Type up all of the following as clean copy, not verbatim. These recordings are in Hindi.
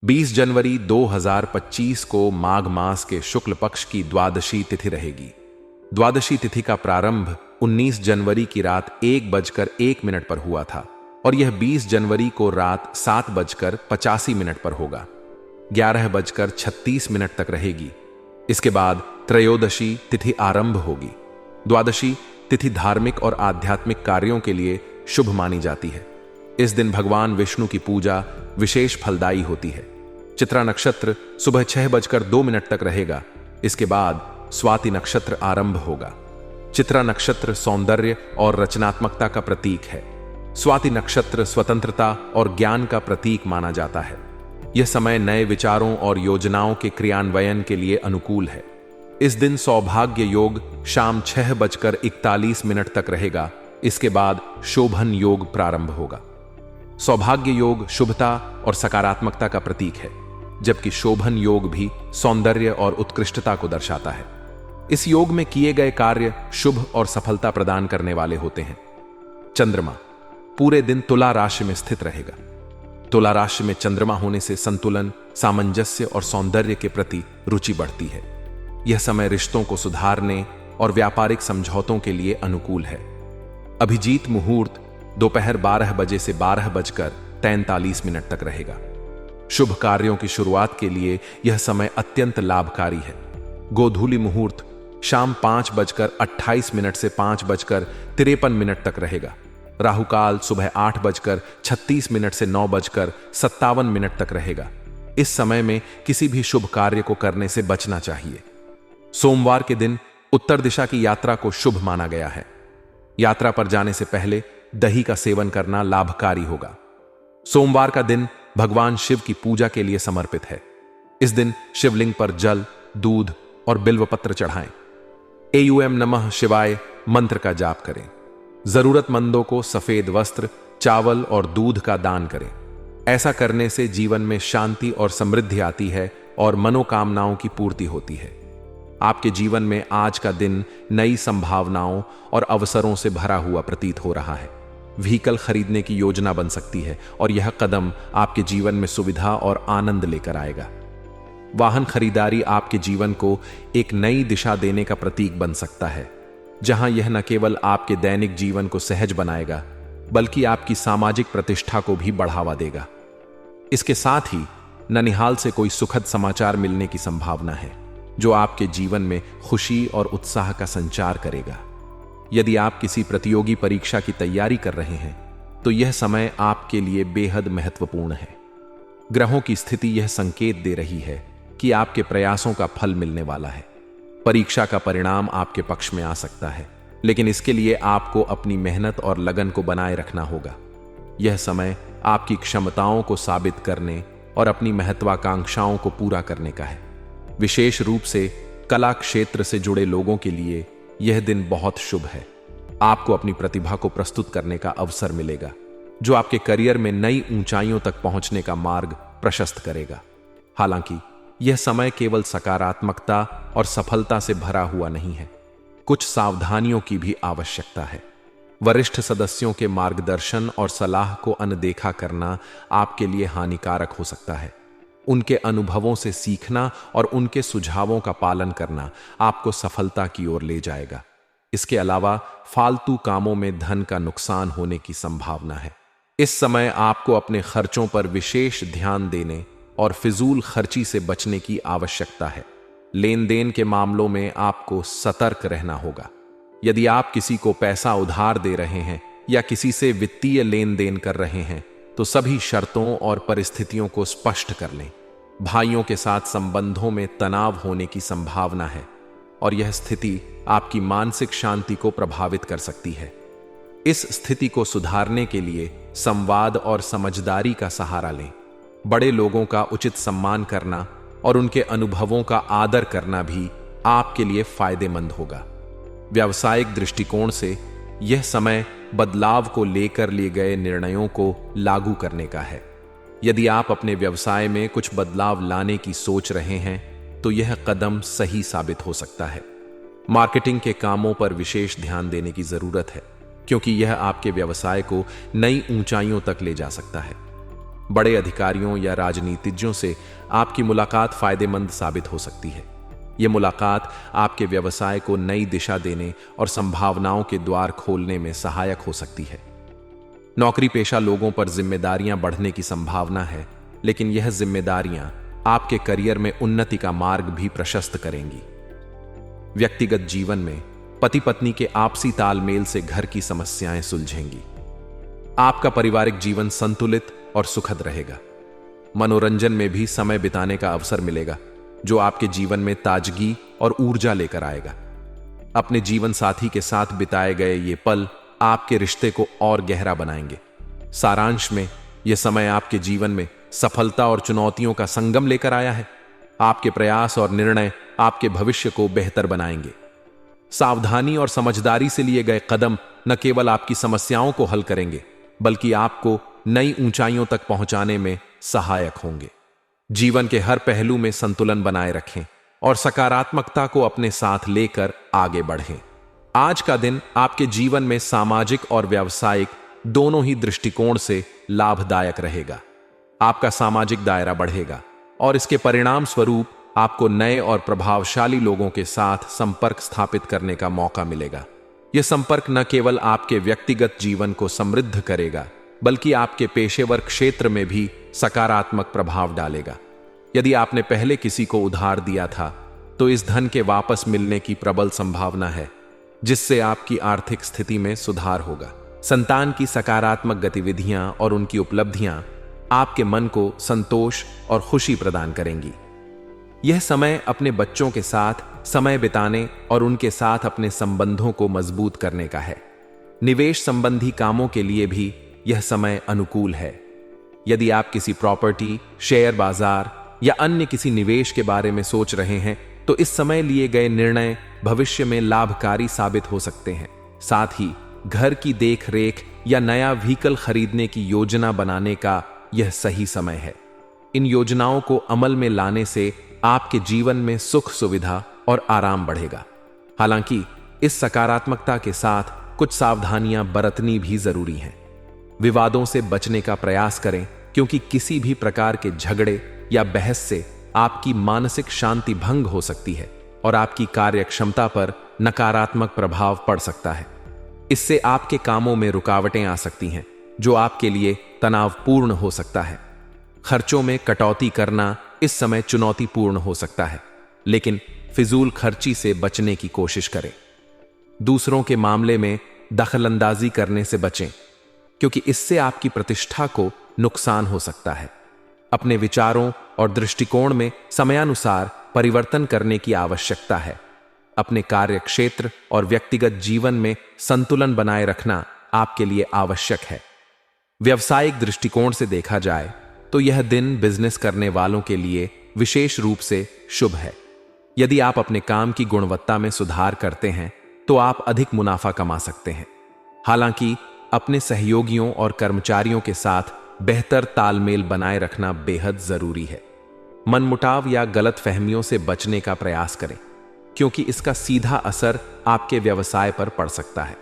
20 जनवरी 2025 को माघ मास के शुक्ल पक्ष की द्वादशी तिथि रहेगी। द्वादशी तिथि का प्रारंभ 19 जनवरी की रात 1:01 पर हुआ था और यह 20 जनवरी को रात 7:85 पर होगा। 11:36 तक रहेगी। इसके बाद त्रयोदशी तिथि आरंभ होगी। द्वादशी तिथि धार्मिक और आध्यात्मिक कार्यों के लिए शुभ मानी जाती है। इस दिन भगवान विष्णु की पूजा विशेष फलदायी होती है। चित्रा नक्षत्र सुबह 6:02 तक रहेगा। इसके बाद स्वाति नक्षत्र आरंभ होगा। चित्रा नक्षत्र सौंदर्य और रचनात्मकता का प्रतीक है। स्वाति नक्षत्र स्वतंत्रता और ज्ञान का प्रतीक माना जाता है। यह समय नए विचारों और योजनाओं के क्रियान्वयन के लिए अनुकूल है। इस दिन सौभाग्य योग शाम 6:41 तक रहेगा। इसके बाद शोभन योग प्रारंभ होगा। सौभाग्य योग शुभता और सकारात्मकता का प्रतीक है, जबकि शोभन योग भी सौंदर्य और उत्कृष्टता को दर्शाता है। इस योग में किए गए कार्य शुभ और सफलता प्रदान करने वाले होते हैं। चंद्रमा पूरे दिन तुला राशि में स्थित रहेगा। तुला राशि में चंद्रमा होने से संतुलन, सामंजस्य और सौंदर्य के प्रति रुचि बढ़ती है। यह समय रिश्तों को सुधारने और व्यापारिक समझौतों के लिए अनुकूल है। अभिजीत मुहूर्त दोपहर 12 बजे से 12:43 तक रहेगा। शुभ कार्यों की शुरुआत के लिए यह समय अत्यंत लाभकारी है। गोधूली मुहूर्त शाम 5:28 से 5:53 तक रहेगा। राहुकाल सुबह 8:36 से 9:57 तक रहेगा। इस समय में किसी भी शुभ कार्य को करने से बचना चाहिए। सोमवार के दिन उत्तर दिशा की यात्रा को शुभ माना गया है। यात्रा पर जाने से पहले दही का सेवन करना लाभकारी होगा। सोमवार का दिन भगवान शिव की पूजा के लिए समर्पित है। इस दिन शिवलिंग पर जल, दूध और बिल्वपत्र चढ़ाएं। एयूएम नमः शिवाय मंत्र का जाप करें। जरूरतमंदों को सफेद वस्त्र, चावल और दूध का दान करें। ऐसा करने से जीवन में शांति और समृद्धि आती है और मनोकामनाओं की पूर्ति होती है। आपके जीवन में आज का दिन नई संभावनाओं और अवसरों से भरा हुआ प्रतीत हो रहा है। व्हीकल खरीदने की योजना बन सकती है और यह कदम आपके जीवन में सुविधा और आनंद लेकर आएगा। वाहन खरीदारी आपके जीवन को एक नई दिशा देने का प्रतीक बन सकता है, जहां यह न केवल आपके दैनिक जीवन को सहज बनाएगा, बल्कि आपकी सामाजिक प्रतिष्ठा को भी बढ़ावा देगा। इसके साथ ही ननिहाल से कोई सुखद समाचार मिलने की संभावना है, जो आपके जीवन में खुशी और उत्साह का संचार करेगा। यदि आप किसी प्रतियोगी परीक्षा की तैयारी कर रहे हैं, तो यह समय आपके लिए बेहद महत्वपूर्ण है। ग्रहों की स्थिति यह संकेत दे रही है कि आपके प्रयासों का फल मिलने वाला है। परीक्षा का परिणाम आपके पक्ष में आ सकता है, लेकिन इसके लिए आपको अपनी मेहनत और लगन को बनाए रखना होगा। यह समय आपकी क्षमताओं को साबित करने और अपनी महत्वाकांक्षाओं को पूरा करने का है। विशेष रूप से कला क्षेत्र से जुड़े लोगों के लिए यह दिन बहुत शुभ है। आपको अपनी प्रतिभा को प्रस्तुत करने का अवसर मिलेगा, जो आपके करियर में नई ऊंचाइयों तक पहुंचने का मार्ग प्रशस्त करेगा। हालांकि यह समय केवल सकारात्मकता और सफलता से भरा हुआ नहीं है। कुछ सावधानियों की भी आवश्यकता है। वरिष्ठ सदस्यों के मार्गदर्शन और सलाह को अनदेखा करना आपके लिए हानिकारक हो सकता है। उनके अनुभवों से सीखना और उनके सुझावों का पालन करना आपको सफलता की ओर ले जाएगा। इसके अलावा फालतू कामों में धन का नुकसान होने की संभावना है। इस समय आपको अपने खर्चों पर विशेष ध्यान देने और फिजूल खर्ची से बचने की आवश्यकता है। लेन देन के मामलों में आपको सतर्क रहना होगा। यदि आप किसी को पैसा उधार दे रहे हैं या किसी से वित्तीय लेन देन कर रहे हैं, तो सभी शर्तों और परिस्थितियों को स्पष्ट कर लें। भाइयों के साथ संबंधों में तनाव होने की संभावना है और यह स्थिति आपकी मानसिक शांति को प्रभावित कर सकती है। इस स्थिति को सुधारने के लिए संवाद और समझदारी का सहारा लें। बड़े लोगों का उचित सम्मान करना और उनके अनुभवों का आदर करना भी आपके लिए फायदेमंद होगा। व्यावसायिक दृष्टिकोण से यह समय बदलाव को लेकर लिए गए निर्णयों को लागू करने का है। यदि आप अपने व्यवसाय में कुछ बदलाव लाने की सोच रहे हैं, तो यह कदम सही साबित हो सकता है। मार्केटिंग के कामों पर विशेष ध्यान देने की जरूरत है, क्योंकि यह आपके व्यवसाय को नई ऊंचाइयों तक ले जा सकता है। बड़े अधिकारियों या राजनीतिज्ञों से आपकी मुलाकात फायदेमंद साबित हो सकती है। यह मुलाकात आपके व्यवसाय को नई दिशा देने और संभावनाओं के द्वार खोलने में सहायक हो सकती है। नौकरी पेशा लोगों पर जिम्मेदारियां बढ़ने की संभावना है, लेकिन यह जिम्मेदारियां आपके करियर में उन्नति का मार्ग भी प्रशस्त करेंगी। व्यक्तिगत जीवन में पति पत्नी के आपसी तालमेल से घर की समस्याएं सुलझेंगी। आपका पारिवारिक जीवन संतुलित और सुखद रहेगा। मनोरंजन में भी समय बिताने का अवसर मिलेगा, जो आपके जीवन में ताजगी और ऊर्जा लेकर आएगा। अपने जीवन साथी के साथ बिताए गए ये पल आपके रिश्ते को और गहरा बनाएंगे। सारांश में यह समय आपके जीवन में सफलता और चुनौतियों का संगम लेकर आया है। आपके प्रयास और निर्णय आपके भविष्य को बेहतर बनाएंगे। सावधानी और समझदारी से लिए गए कदम न केवल आपकी समस्याओं को हल करेंगे, बल्कि आपको नई ऊंचाइयों तक पहुंचाने में सहायक होंगे। जीवन के हर पहलू में संतुलन बनाए रखें और सकारात्मकता को अपने साथ लेकर आगे बढ़ें। आज का दिन आपके जीवन में सामाजिक और व्यावसायिक दोनों ही दृष्टिकोण से लाभदायक रहेगा। आपका सामाजिक दायरा बढ़ेगा और इसके परिणाम स्वरूप आपको नए और प्रभावशाली लोगों के साथ संपर्क स्थापित करने का मौका मिलेगा। यह संपर्क न केवल आपके व्यक्तिगत जीवन को समृद्ध करेगा, बल्कि आपके पेशेवर क्षेत्र में भी सकारात्मक प्रभाव डालेगा। यदि आपने पहले किसी को उधार दिया था, तो इस धन के वापस मिलने की प्रबल संभावना है, जिससे आपकी आर्थिक स्थिति में सुधार होगा। संतान की सकारात्मक गतिविधियां और उनकी उपलब्धियां आपके मन को संतोष और खुशी प्रदान करेंगी। यह समय अपने बच्चों के साथ समय बिताने और उनके साथ अपने संबंधों को मजबूत करने का है। निवेश संबंधी कामों के लिए भी यह समय अनुकूल है। यदि आप किसी प्रॉपर्टी, शेयर बाजार या अन्य किसी निवेश के बारे में सोच रहे हैं, तो इस समय लिए गए निर्णय भविष्य में लाभकारी साबित हो सकते हैं। साथ ही घर की देख रेख या नया व्हीकल खरीदने की योजना बनाने का यह सही समय है। इन योजनाओं को अमल में लाने से आपके जीवन में सुख, सुविधा और आराम बढ़ेगा। हालांकि इस सकारात्मकता के साथ कुछ सावधानियां बरतनी भी जरूरी हैं। विवादों से बचने का प्रयास करें, क्योंकि किसी भी प्रकार के झगड़े या बहस से आपकी मानसिक शांति भंग हो सकती है और आपकी कार्यक्षमता पर नकारात्मक प्रभाव पड़ सकता है। इससे आपके कामों में रुकावटें आ सकती हैं, जो आपके लिए तनावपूर्ण हो सकता है। खर्चों में कटौती करना इस समय चुनौतीपूर्ण हो सकता है, लेकिन फिजूल खर्ची से बचने की कोशिश करें। दूसरों के मामले में दखलंदाजी करने से बचें, क्योंकि इससे आपकी प्रतिष्ठा को नुकसान हो सकता है। अपने विचारों और दृष्टिकोण में समयानुसार परिवर्तन करने की आवश्यकता है। अपने कार्य क्षेत्र और व्यक्तिगत जीवन में संतुलन बनाए रखना आपके लिए आवश्यक है। व्यावसायिक दृष्टिकोण से देखा जाए तो यह दिन बिजनेस करने वालों के लिए विशेष रूप से शुभ है। यदि आप अपने काम की गुणवत्ता में सुधार करते हैं, तो आप अधिक मुनाफा कमा सकते हैं। हालांकि अपने सहयोगियों और कर्मचारियों के साथ बेहतर तालमेल बनाए रखना बेहद जरूरी है। मनमुटाव या गलतफहमियों से बचने का प्रयास करें, क्योंकि इसका सीधा असर आपके व्यवसाय पर पड़ सकता है।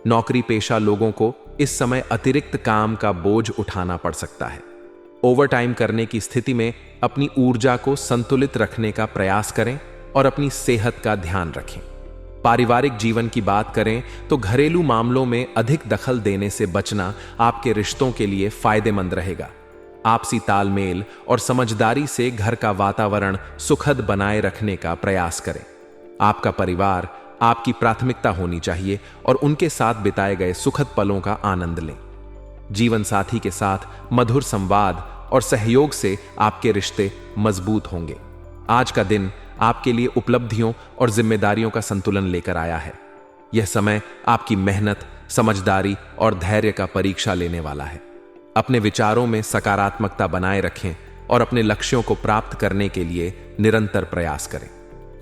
नौकरी पेशा लोगों को इस समय अतिरिक्त काम का बोझ उठाना पड़ सकता है। ओवरटाइम करने की स्थिति में अपनी ऊर्जा को संतुलित रखने का प्रयास करें और अपनी सेहत का ध्यान रखें। पारिवारिक जीवन की बात करें तो घरेलू मामलों में अधिक दखल देने से बचना आपके रिश्तों के लिए फायदेमंद रहेगा। आपसी तालमेल और समझदारी से घर का वातावरण सुखद बनाए रखने का प्रयास करें। आपका परिवार आपकी प्राथमिकता होनी चाहिए और उनके साथ बिताए गए सुखद पलों का आनंद लें। जीवन साथी के साथ मधुर संवाद और सहयोग से आपके रिश्ते मजबूत होंगे। आज का दिन आपके लिए उपलब्धियों और जिम्मेदारियों का संतुलन लेकर आया है। यह समय आपकी मेहनत, समझदारी और धैर्य का परीक्षा लेने वाला है। अपने विचारों में सकारात्मकता बनाए रखें और अपने लक्ष्यों को प्राप्त करने के लिए निरंतर प्रयास करें।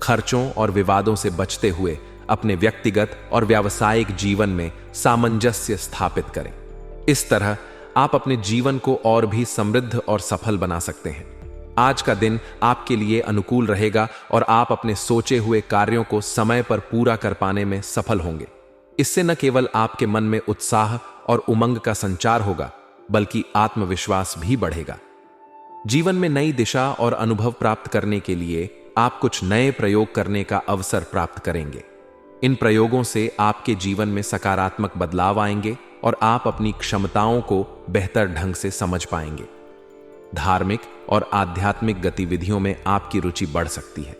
खर्चों और विवादों से बचते हुए अपने व्यक्तिगत और व्यावसायिक जीवन में सामंजस्य स्थापित करें। इस तरह आप अपने जीवन को और भी समृद्ध और सफल बना सकते हैं। आज का दिन आपके लिए अनुकूल रहेगा और आप अपने सोचे हुए कार्यों को समय पर पूरा कर पाने में सफल होंगे। इससे न केवल आपके मन में उत्साह और उमंग का संचार होगा, बल्कि आत्मविश्वास भी बढ़ेगा। जीवन में नई दिशा और अनुभव प्राप्त करने के लिए आप कुछ नए प्रयोग करने का अवसर प्राप्त करेंगे। इन प्रयोगों से आपके जीवन में सकारात्मक बदलाव आएंगे और आप अपनी क्षमताओं को बेहतर ढंग से समझ पाएंगे। धार्मिक और आध्यात्मिक गतिविधियों में आपकी रुचि बढ़ सकती है।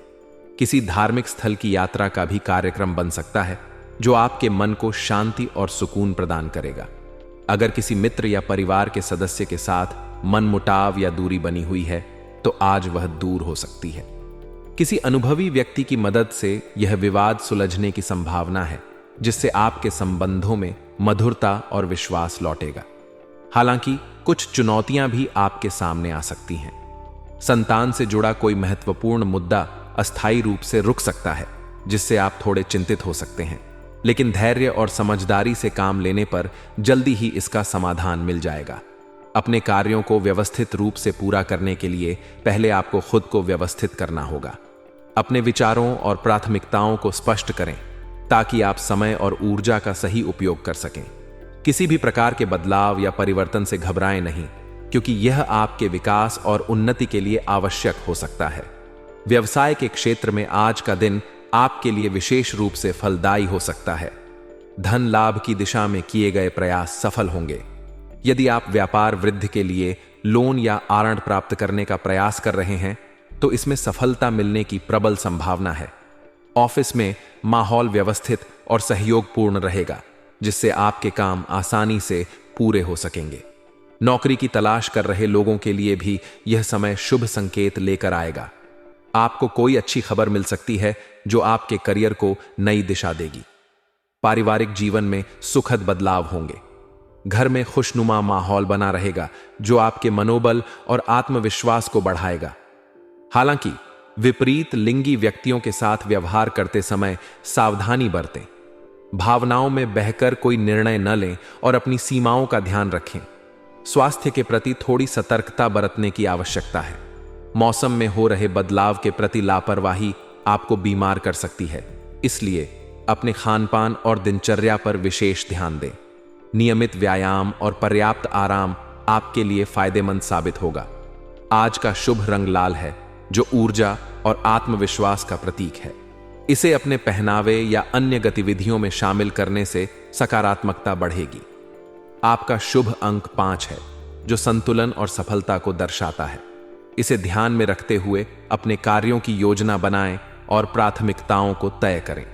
किसी धार्मिक स्थल की यात्रा का भी कार्यक्रम बन सकता है, जो आपके मन को शांति और सुकून प्रदान करेगा। अगर किसी मित्र या परिवार के सदस्य के साथ मनमुटाव या दूरी बनी हुई है, तो आज वह दूर हो सकती है। किसी अनुभवी व्यक्ति की मदद से यह विवाद सुलझने की संभावना है, जिससे आपके संबंधों में मधुरता और विश्वास लौटेगा। हालांकि कुछ चुनौतियां भी आपके सामने आ सकती हैं। संतान से जुड़ा कोई महत्वपूर्ण मुद्दा अस्थायी रूप से रुक सकता है, जिससे आप थोड़े चिंतित हो सकते हैं, लेकिन धैर्य और समझदारी से काम लेने पर जल्दी ही इसका समाधान मिल जाएगा। अपने कार्यों को व्यवस्थित रूप से पूरा करने के लिए पहले आपको खुद को व्यवस्थित करना होगा। अपने विचारों और प्राथमिकताओं को स्पष्ट करें, ताकि आप समय और ऊर्जा का सही उपयोग कर सकें। किसी भी प्रकार के बदलाव या परिवर्तन से घबराएं नहीं, क्योंकि यह आपके विकास और उन्नति के लिए आवश्यक हो सकता है। व्यवसाय के क्षेत्र में आज का दिन आपके लिए विशेष रूप से फलदायी हो सकता है। धन लाभ की दिशा में किए गए प्रयास सफल होंगे। यदि आप व्यापार वृद्धि के लिए लोन या आरण प्राप्त करने का प्रयास कर रहे हैं, तो इसमें सफलता मिलने की प्रबल संभावना है। ऑफिस में माहौल व्यवस्थित और सहयोगपूर्ण रहेगा, जिससे आपके काम आसानी से पूरे हो सकेंगे। नौकरी की तलाश कर रहे लोगों के लिए भी यह समय शुभ संकेत लेकर आएगा। आपको कोई अच्छी खबर मिल सकती है, जो आपके करियर को नई दिशा देगी। पारिवारिक जीवन में सुखद बदलाव होंगे। घर में खुशनुमा माहौल बना रहेगा, जो आपके मनोबल और आत्मविश्वास को बढ़ाएगा। हालांकि विपरीत लिंगी व्यक्तियों के साथ व्यवहार करते समय सावधानी बरतें। भावनाओं में बहकर कोई निर्णय न लें और अपनी सीमाओं का ध्यान रखें। स्वास्थ्य के प्रति थोड़ी सतर्कता बरतने की आवश्यकता है। मौसम में हो रहे बदलाव के प्रति लापरवाही आपको बीमार कर सकती है, इसलिए अपने खानपान और दिनचर्या पर विशेष ध्यान दें। नियमित व्यायाम और पर्याप्त आराम आपके लिए फायदेमंद साबित होगा। आज का शुभ रंग लाल है, जो ऊर्जा और आत्मविश्वास का प्रतीक है। इसे अपने पहनावे या अन्य गतिविधियों में शामिल करने से सकारात्मकता बढ़ेगी। आपका शुभ अंक 5 है, जो संतुलन और सफलता को दर्शाता है। इसे ध्यान में रखते हुए अपने कार्यों की योजना बनाएं और प्राथमिकताओं को तय करें।